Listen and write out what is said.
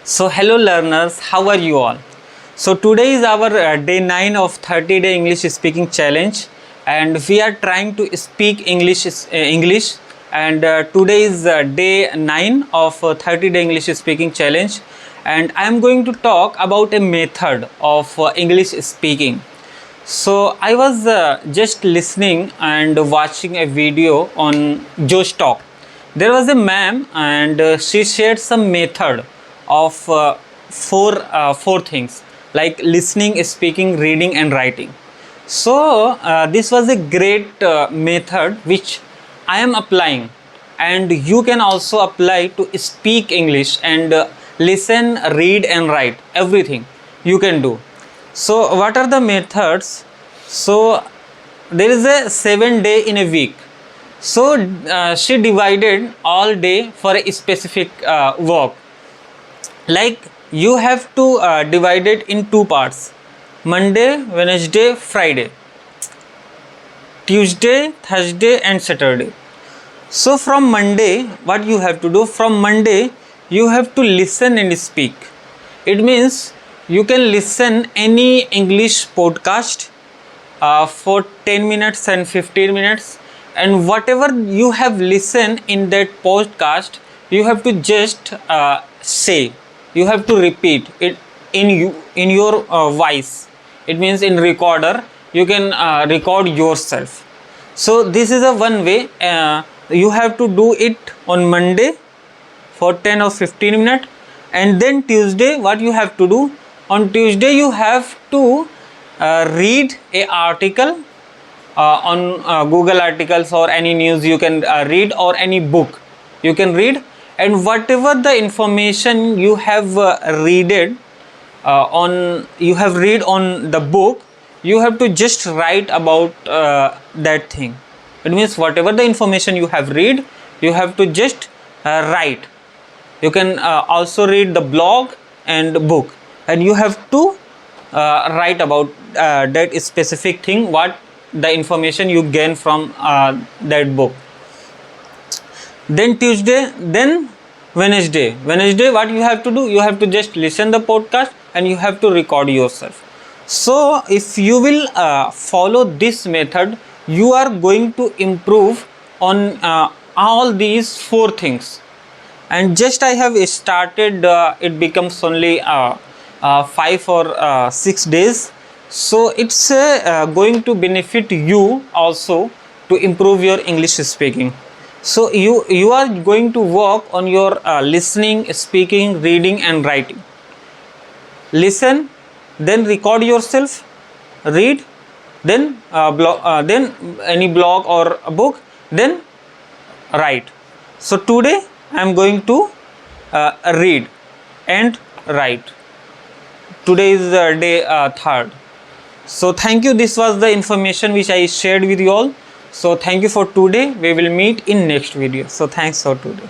So hello learners, how are you all? So today is our day 9 of 30-day English speaking challenge, and we are trying to speak English and today is day 9 of 30-day English speaking challenge, and I am going to talk about a method of English speaking. So I was just listening and watching a video on Josh Talk. There was a ma'am and she shared some method of four things like listening, speaking, reading and writing. So this was a great method which I am applying, and you can also apply to speak English and listen, read and write everything you can do. So what are the methods? So there is a 7 day in a week. So she divided all day for a specific work. Like you have to divide it in two parts: Monday, Wednesday, Friday, Tuesday, Thursday and Saturday. So from Monday, what you have to do? From Monday, you have to listen and speak. It means you can listen any English podcast for 10 minutes and 15 minutes, and whatever you have listened in that podcast, you have to just say, you have to repeat it in your voice. It means in recorder you can record yourself. So this is a one way. You have to do it on Monday for 10 or 15 minutes, and then Tuesday what you have to do? On Tuesday you have to read a article on Google articles or any news you can read, or any book you can read, and whatever the information you have read on the book, you have to just write about that thing. It means whatever the information you have read, you have to just write. You can also read the blog and book, and you have to write about that specific thing, what the information you gain from that book. Then Tuesday, then Wednesday what you have to do? You have to just listen the podcast and you have to record yourself. So if you will follow this method, you are going to improve on all these four things. And just I have started, it becomes only 5 or 6 days. So it's going to benefit you also to improve your English speaking. So you are going to work on your listening, speaking, reading and writing. Listen, then record yourself, read, then then any blog or a book, then write. So today I am going to read and write. Today is day 3rd. So thank you. This was the information which I shared with you all. So thank you for today. We will meet in next video. So thanks for today.